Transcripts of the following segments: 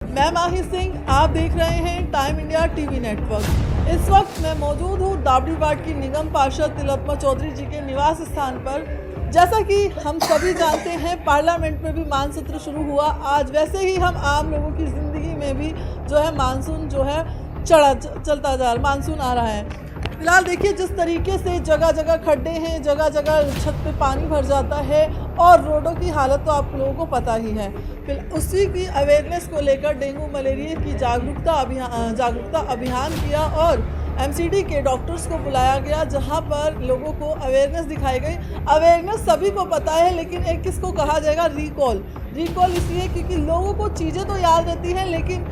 मैं माही सिंह, आप देख रहे हैं टाइम इंडिया टीवी नेटवर्क। इस वक्त मैं मौजूद हूँ दावड़ी वार्ड की निगम पार्षद तिलोत्तमा चौधरी जी के निवास स्थान पर। जैसा कि हम सभी जानते हैं, पार्लियामेंट में भी मानसून शुरू हुआ आज, वैसे ही हम आम लोगों की ज़िंदगी में भी जो है मानसून जो है चलता जा रहा, मानसून आ रहा है। फिलहाल देखिए जिस तरीके से जगह जगह खड्डे हैं, जगह जगह छत पे पानी भर जाता है और रोडों की हालत तो आप लोगों को पता ही है। फिर उसी की अवेयरनेस को लेकर डेंगू मलेरिया की जागरूकता अभियान किया और एमसीडी के डॉक्टर्स को बुलाया गया, जहां पर लोगों को अवेयरनेस दिखाई गई। अवेयरनेस सभी को पता है, लेकिन एक किसको कहा जाएगा, रिकॉल इसलिए क्योंकि लोगों को चीज़ें तो याद रहती हैं, लेकिन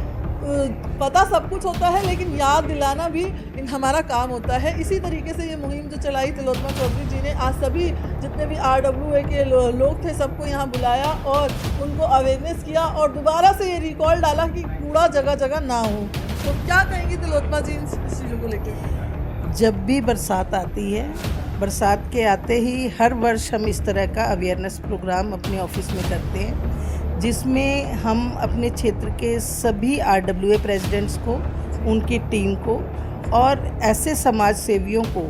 पता सब कुछ होता है, लेकिन याद दिलाना भी हमारा काम होता है। इसी तरीके से ये मुहिम जो चलाई तिलोत्तमा चौधरी जी ने, आज सभी जितने भी RWA के लोग थे सबको यहाँ बुलाया और उनको अवेयरनेस किया और दोबारा से ये रिकॉल डाला कि कूड़ा जगह जगह ना हो। तो क्या कहेंगी तिलोत्तमा जी इस चीज़ों को लेकर? जब भी बरसात आती है, बरसात के आते ही हर वर्ष हम इस तरह का अवेयरनेस प्रोग्राम अपने ऑफिस में करते हैं, जिसमें हम अपने क्षेत्र के सभी RWA प्रेसिडेंट्स को, उनकी टीम को और ऐसे समाज सेवियों को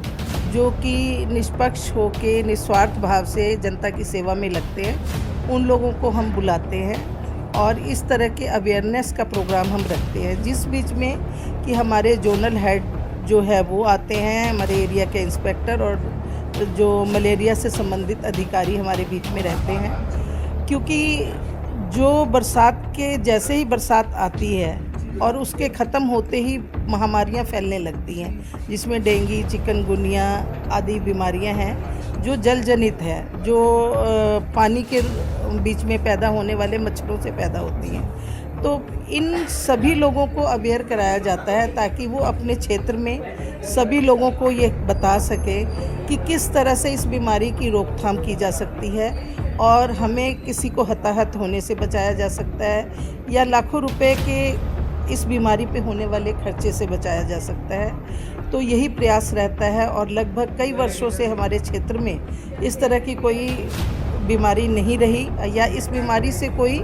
जो कि निष्पक्ष होकर निस्वार्थ भाव से जनता की सेवा में लगते हैं, उन लोगों को हम बुलाते हैं और इस तरह के अवेयरनेस का प्रोग्राम हम रखते हैं। जिस बीच में कि हमारे जोनल हेड जो है वो आते हैं, हमारे एरिया के इंस्पेक्टर और जो मलेरिया से संबंधित अधिकारी हमारे बीच में रहते हैं, क्योंकि जो बरसात के जैसे ही बरसात आती है और उसके ख़त्म होते ही महामारियां फैलने लगती हैं, जिसमें डेंगू, चिकनगुनिया आदि बीमारियां हैं जो जल जनित है, जो पानी के बीच में पैदा होने वाले मच्छरों से पैदा होती हैं। तो इन सभी लोगों को अवेयर कराया जाता है ताकि वो अपने क्षेत्र में सभी लोगों को ये बता सके कि किस तरह से इस बीमारी की रोकथाम की जा सकती है और हमें किसी को हताहत होने से बचाया जा सकता है या लाखों रुपए के इस बीमारी पे होने वाले खर्चे से बचाया जा सकता है। तो यही प्रयास रहता है और लगभग कई वर्षों से हमारे क्षेत्र में इस तरह की कोई बीमारी नहीं रही या इस बीमारी से कोई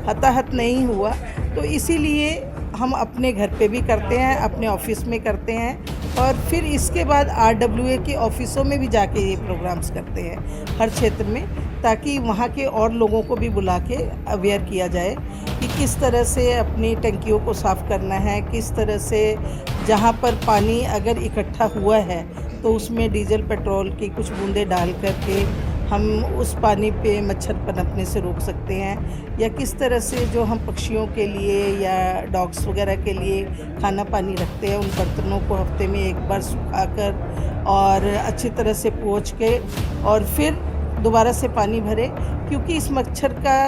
हताहत नहीं हुआ। तो इसीलिए हम अपने घर पे भी करते हैं, अपने ऑफिस में करते हैं और फिर इसके बाद RWA के ऑफिसों में भी जाके ये प्रोग्राम्स करते हैं हर क्षेत्र में, ताकि वहाँ के और लोगों को भी बुला के अवेयर किया जाए कि किस तरह से अपनी टंकियों को साफ़ करना है, किस तरह से जहाँ पर पानी अगर इकट्ठा हुआ है तो उसमें डीजल पेट्रोल की कुछ बूंदें डाल करके हम उस पानी पे मच्छर पनपने से रोक सकते हैं, या किस तरह से जो हम पक्षियों के लिए या डॉग्स वगैरह के लिए खाना पानी रखते हैं, उन बर्तनों को हफ्ते में एक बार सुखाकर और अच्छी तरह से पोंछ के और फिर दोबारा से पानी भरे, क्योंकि इस मच्छर का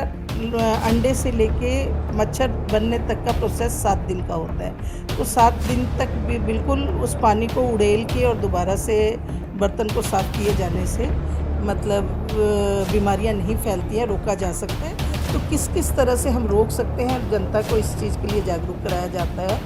अंडे से लेके मच्छर बनने तक का प्रोसेस 7 दिन का होता है। तो 7 दिन तक भी बिल्कुल उस पानी को उड़ेल के और दोबारा से बर्तन को साफ़ किए जाने से मतलब बीमारियां नहीं फैलती हैं, रोका जा सकता है। तो किस किस तरह से हम रोक सकते हैं, जनता को इस चीज़ के लिए जागरूक कराया जाता है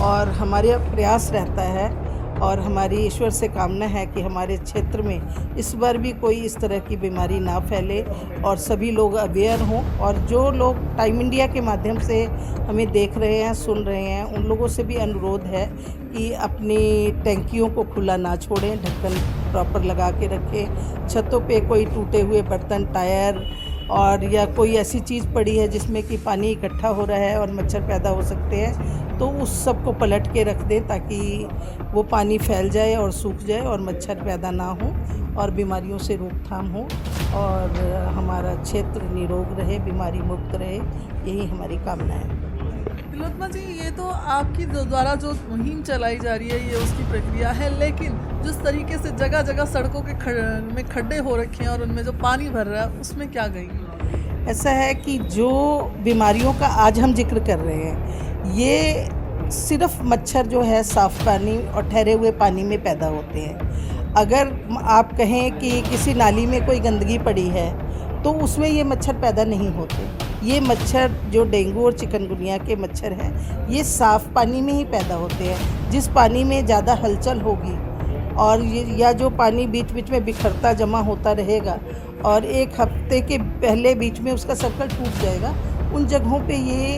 और हमारे प्रयास रहता है और हमारी ईश्वर से कामना है कि हमारे क्षेत्र में इस बार भी कोई इस तरह की बीमारी ना फैले और सभी लोग अवेयर हों। और जो लोग टाइम इंडिया के माध्यम से हमें देख रहे हैं, सुन रहे हैं, उन लोगों से भी अनुरोध है कि अपनी टंकियों को खुला ना छोड़ें, ढक्कन प्रॉपर लगा के रखें। छतों पे कोई टूटे हुए बर्तन, टायर और या कोई ऐसी चीज़ पड़ी है जिसमें कि पानी इकट्ठा हो रहा है और मच्छर पैदा हो सकते हैं, तो उस सब को पलट के रख दें ताकि वो पानी फैल जाए और सूख जाए और मच्छर पैदा ना हो और बीमारियों से रोकथाम हो और हमारा क्षेत्र निरोग रहे, बीमारी मुक्त रहे, यही हमारी कामना है। तिलोत्तमा जी, ये तो आपकी द्वारा जो मुहिम चलाई जा रही है ये उसकी प्रक्रिया है, लेकिन जिस तरीके से जगह जगह सड़कों के में खड्डे हो रखे हैं और उनमें जो पानी भर रहा है, उसमें क्या कहेंगे? ऐसा है कि जो बीमारियों का आज हम जिक्र कर रहे हैं, ये सिर्फ मच्छर जो है साफ़ पानी और ठहरे हुए पानी में पैदा होते हैं। अगर आप कहें कि किसी नाली में कोई गंदगी पड़ी है तो उसमें ये मच्छर पैदा नहीं होते। ये मच्छर जो डेंगू और चिकनगुनिया के मच्छर हैं, ये साफ़ पानी में ही पैदा होते हैं। जिस पानी में ज़्यादा हलचल होगी और या जो पानी बीच बीच में बिखरता जमा होता रहेगा और एक हफ्ते के पहले बीच में उसका सर्कल टूट जाएगा, उन जगहों पे ये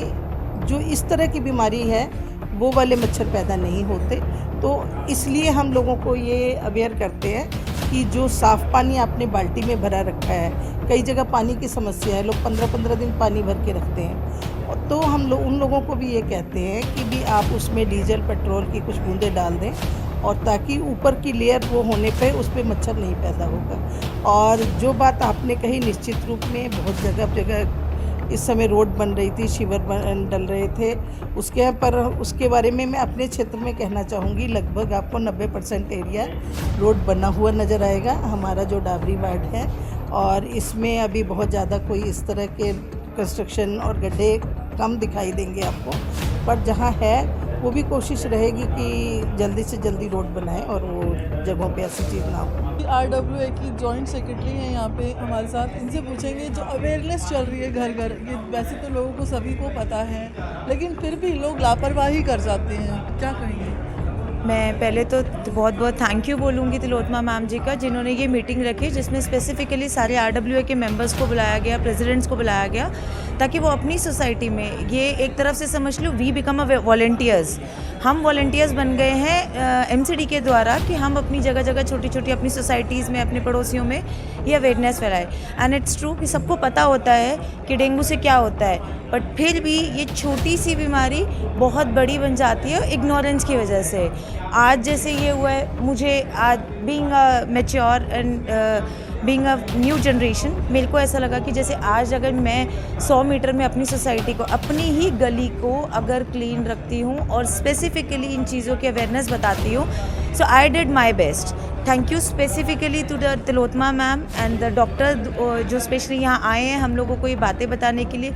जो इस तरह की बीमारी है वो वाले मच्छर पैदा नहीं होते। तो इसलिए हम लोगों को ये अवेयर करते हैं कि जो साफ़ पानी आपने बाल्टी में भरा रखा है, कई जगह पानी की समस्या है, लोग 15-15 दिन पानी भर के रखते हैं, तो हम लोग उन लोगों को भी ये कहते हैं कि भी आप उसमें डीजल पेट्रोल की कुछ बूंदें डाल दें, और ताकि ऊपर की लेयर वो होने पे उस पर मच्छर नहीं पैदा होगा। और जो बात आपने कही, निश्चित रूप में बहुत जगह इस समय रोड बन रही थी, शिविर डल रहे थे उसके बारे में मैं अपने क्षेत्र में कहना चाहूँगी, लगभग आपको 90% एरिया रोड बना हुआ नज़र आएगा, हमारा जो डाबरी वार्ड है। और इसमें अभी बहुत ज़्यादा कोई इस तरह के कंस्ट्रक्शन और गड्ढे कम दिखाई देंगे आपको, पर जहाँ है वो भी कोशिश रहेगी कि जल्दी से जल्दी रोड बनाए और वो जगहों पे ऐसी चीज़ ना हो। RWA की जॉइंट सेक्रेटरी हैं यहाँ पे हमारे साथ, इनसे पूछेंगे जो अवेयरनेस चल रही है घर घर, ये वैसे तो लोगों को सभी को पता है, लेकिन फिर भी लोग लापरवाही कर जाते हैं, क्या कहेंगे? मैं पहले तो बहुत बहुत थैंक यू बोलूँगी तिलोत्मा मैम जी का, जिन्होंने ये मीटिंग रखी जिसमें स्पेसिफिकली सारे RWA के मेंबर्स को बुलाया गया, प्रेसिडेंट्स को बुलाया गया, ताकि वो अपनी सोसाइटी में, ये एक तरफ से समझ लो वी बिकम अ वॉलंटियर्स, हम वॉलंटियर्स बन गए हैं MCD के द्वारा कि हम अपनी जगह जगह छोटी छोटी अपनी सोसाइटीज़ में, अपने पड़ोसियों में ये अवेयरनेस फैलाए। एंड इट्स ट्रू कि सबको पता होता है कि डेंगू से क्या होता है, बट फिर भी ये छोटी सी बीमारी बहुत बड़ी बन जाती है इग्नोरेंस की वजह से। आज जैसे ये हुआ है, मुझे आज being a mature and being a new generation, मेरे को ऐसा लगा कि जैसे आज अगर मैं 100 मीटर में अपनी सोसाइटी को, अपनी ही गली को अगर क्लीन रखती हूँ और स्पेसिफिकली इन चीज़ों की अवेयरनेस बताती हूँ, so I did my best. Thank you specifically to the Tilottama ma'am and the doctor जो स्पेशली यहाँ आए हैं हम लोगों को ये बातें बताने के लिए।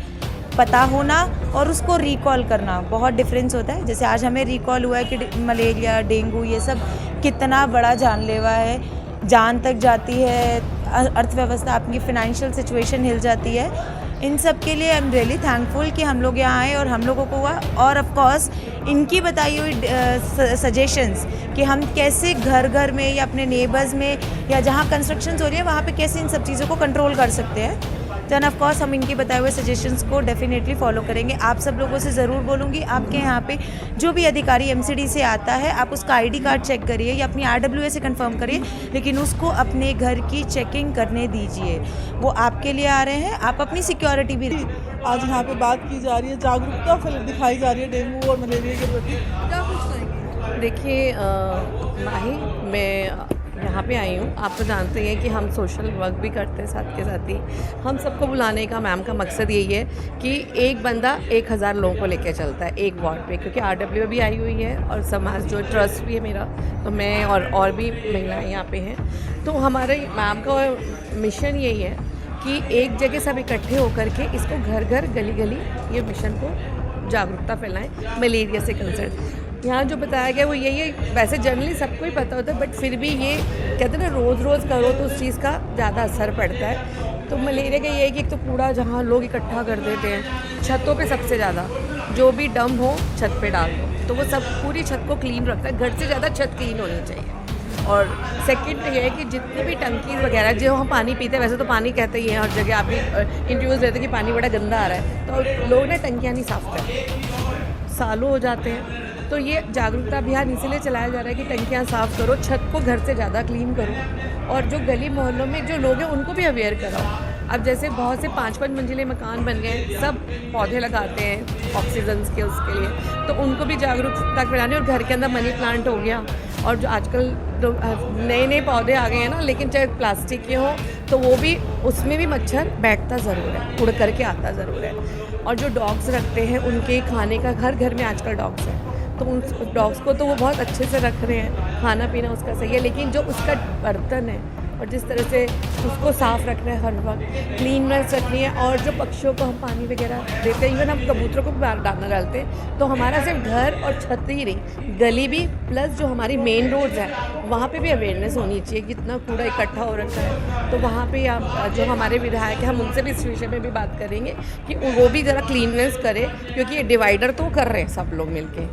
पता होना और उसको रिकॉल करना बहुत डिफरेंस होता है। जैसे आज हमें रिकॉल हुआ है कि मलेरिया, डेंगू ये सब कितना बड़ा जानलेवा है, जान तक जाती है, अर्थव्यवस्था, आपकी फाइनेंशियल सिचुएशन हिल जाती है। इन सब के लिए आई एम रियली थैंकफुल कि हम लोग यहाँ आए और हम लोगों को हुआ, और ऑफ कोर्स इनकी बताई हुई सजेशंस कि हम कैसे घर घर में या अपने नेबर्स में या जहाँ कंस्ट्रक्शंस हो रही है वहाँ पे कैसे इन सब चीज़ों को कंट्रोल कर सकते हैं। देन ऑफ कोर्स हम इनकी बताए हुए सजेशंस को डेफिनेटली फॉलो करेंगे। आप सब लोगों से ज़रूर बोलूँगी, आपके यहाँ पे जो भी अधिकारी MCD से आता है, आप उसका ID कार्ड चेक करिए या अपनी RWA से कंफर्म करिए, लेकिन उसको अपने घर की चेकिंग करने दीजिए, वो आपके लिए आ रहे हैं, आप अपनी सिक्योरिटी भी। आज यहाँ पे बात की जा रही है, जागरूकता दिखाई जा रही है डेंगू और मलेरिया के प्रति, क्या कुछ कहेंगे? देखिए माही, मैं यहाँ पे आई हूँ, आप तो जानते हैं कि हम सोशल वर्क भी करते हैं, साथ के साथ ही हम सबको बुलाने का मैम का मकसद यही है कि एक बंदा 1000 लोगों को लेकर चलता है एक वार्ड पे, क्योंकि RWA भी आई हुई है और समाज जो ट्रस्ट भी है मेरा, तो मैं और भी महिलाएं यहाँ पे हैं। तो हमारे मैम का मिशन यही है कि एक जगह सब इकट्ठे होकर के इसको घर घर, गली गली ये मिशन को जागरूकता फैलाएं मलेरिया से कंसर्न। यहाँ जो बताया गया वो यही है, वैसे जनरली सबको ही पता होता है, बट फिर भी ये कहते हैं ना, रोज़ रोज़ करो तो उस चीज़ का ज़्यादा असर पड़ता है। तो मलेरिया का ये है कि एक तो कूड़ा जहाँ लोग इकट्ठा कर देते हैं, छतों पे सबसे ज़्यादा, जो भी डंप हो छत पे डाल दो, तो वो सब पूरी छत को क्लीन रखता है। घर से ज़्यादा छत क्लीन होनी चाहिए। और सेकंड ये है कि जितने भी टंकीज़ वगैरह जो हम पानी पीते हैं, वैसे तो पानी कहते ही हैं हर जगह, आप भी इंटरव्यूज़ देते हैं कि पानी बड़ा गंदा आ रहा है, तो लोग ना टंकियाँ नहीं साफ़ करते, सालों हो जाते हैं। तो ये जागरूकता अभियान इसीलिए चलाया जा रहा है कि टंकियाँ साफ़ करो, छत को घर से ज़्यादा क्लीन करो, और जो गली मोहल्लों में जो लोग हैं उनको भी अवेयर कराओ। अब जैसे बहुत से 5-5 मंजिले मकान बन गए, सब पौधे लगाते हैं ऑक्सीजन के उसके लिए, तो उनको भी जागरूकता फैलानी। और घर के अंदर मनी प्लांट हो गया, और जो आजकल नए नए पौधे आ गए हैं ना, लेकिन चाहे प्लास्टिक के हों तो वो भी, उसमें भी मच्छर बैठता ज़रूर है, उड़ करके आता ज़रूर है। और जो डॉग्स रखते हैं उनके खाने का, हर घर में आजकल डॉग्स हैं, तो उन डॉग्स को तो वो बहुत अच्छे से रख रहे हैं, खाना पीना उसका सही है, लेकिन जो उसका बर्तन है और जिस तरह से उसको साफ़ रखना है, हर वक्त क्लीननेस रखनी है। और जो पक्षियों को हम पानी वगैरह देते हैं, इवन हम कबूतरों को भी दाना डालते हैं, तो हमारा सिर्फ घर और छत ही नहीं, गली भी, प्लस जो हमारी मेन रोड्स हैं वहाँ पे भी अवेयरनेस होनी चाहिए। कितना कूड़ा इकट्ठा हो रखा है, तो वहाँ पे आप जो हमारे विधायक हैं, हम उनसे भी इस विषय में भी बात करेंगे कि वो भी ज़रा क्लीननेस करें, क्योंकि ये डिवाइडर तो कर रहे हैं सब लोग मिलके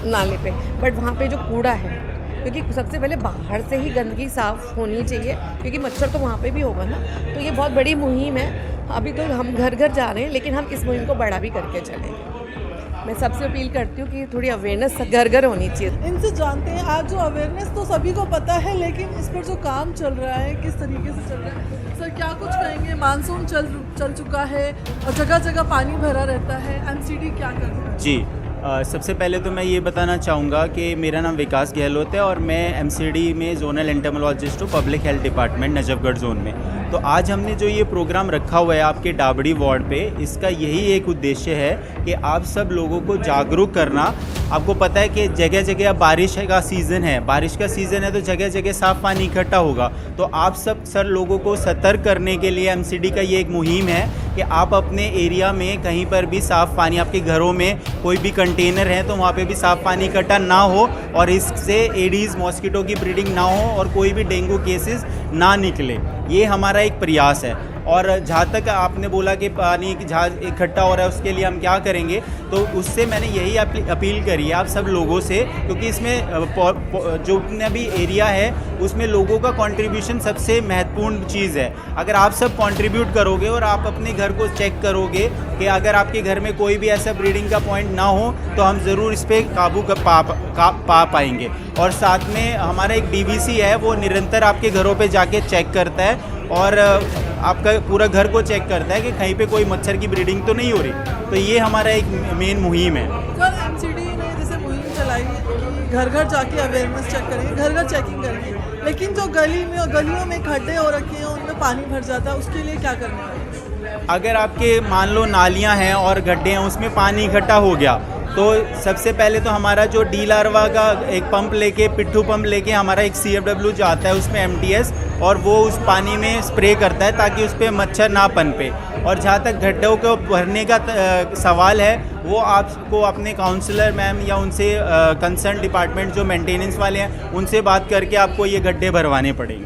नाले पे, बट वहाँ पे जो कूड़ा है, क्योंकि सबसे पहले बाहर से ही गंदगी साफ़ होनी चाहिए, क्योंकि मच्छर तो वहाँ पे भी होगा ना। तो ये बहुत बड़ी मुहिम है, अभी तो हम घर घर जा रहे हैं, लेकिन हम इस मुहिम को बड़ा भी करके चलेंगे। मैं सबसे अपील करती हूँ कि थोड़ी अवेयरनेस घर घर होनी चाहिए। इनसे जानते हैं आज जो अवेयरनेस तो सभी को पता है, लेकिन इस पर जो काम चल रहा है किस तरीके से चल रहा है सर, क्या कुछ कहेंगे? मानसून चल चुका है और जगह जगह पानी भरा रहता है, एमसीडी क्या कर रहा है? जी सबसे पहले तो मैं ये बताना चाहूँगा कि मेरा नाम विकास गहलोत है और मैं एमसीडी में जोनल एंटोमोलॉजिस्ट हूँ, public health department Najafgarh zone में। तो आज हमने जो ये प्रोग्राम रखा हुआ है आपके डाबड़ी वार्ड पे, इसका यही एक उद्देश्य है कि आप सब लोगों को जागरूक करना। आपको पता है कि जगह जगह अब बारिश का सीज़न है, बारिश का सीज़न है तो जगह जगह साफ़ पानी इकट्ठा होगा। तो आप सब सर लोगों को सतर्क करने के लिए एमसीडी का ये एक मुहिम है कि आप अपने एरिया में कहीं पर भी साफ़ पानी, आपके घरों में कोई भी कंटेनर है तो वहाँ पे भी साफ़ पानी इकट्ठा ना हो और इससे एडीज़ मॉस्किटो की ब्रीडिंग ना हो और कोई भी डेंगू केसेस ना निकले। ये हमारा एक प्रयास है। और जहाँ तक आपने बोला कि पानी जहाँ इकट्ठा हो रहा है उसके लिए हम क्या करेंगे, तो उससे मैंने यही अपील करी है आप सब लोगों से, क्योंकि इसमें जो भी एरिया है उसमें लोगों का कंट्रीब्यूशन सबसे महत्वपूर्ण चीज़ है। अगर आप सब कंट्रीब्यूट करोगे और आप अपने घर को चेक करोगे कि अगर आपके घर में कोई भी ऐसा ब्रीडिंग का पॉइंट ना हो तो हम ज़रूर इस पर काबू पा पाएंगे। और साथ में हमारा एक डीवीसी है, वो निरंतर आपके घरों पे जाके चेक करता है और आपका पूरा घर को चेक करता है कि कहीं पे कोई मच्छर की ब्रीडिंग तो नहीं हो रही। तो ये हमारा एक मेन मुहिम है। सर एमसीडी ने जैसे मुहिम चलाई कि घर घर जाके अवेयरनेस चेक करेंगे, घर घर चेकिंग करेंगे, लेकिन जो गलियों में खड्डे हो रखे हैं उनमें पानी भर जाता है, उसके लिए क्या करना है? अगर आपके मान लो नालियाँ हैं और गड्ढे हैं उसमें पानी इकट्ठा हो गया तो सबसे पहले तो हमारा जो डी लार्वा का एक पंप लेके, पिट्ठू पंप लेके हमारा एक CFW जाता है उसमें MTS, और वो उस पानी में स्प्रे करता है ताकि उस पर मच्छर ना पनपे। और जहाँ तक गड्ढों को भरने का सवाल है वो आपको अपने काउंसलर मैम या उनसे कंसर्न डिपार्टमेंट जो मेंटेनेंस वाले हैं उनसे बात करके आपको ये गड्ढे भरवाने पड़ेंगे।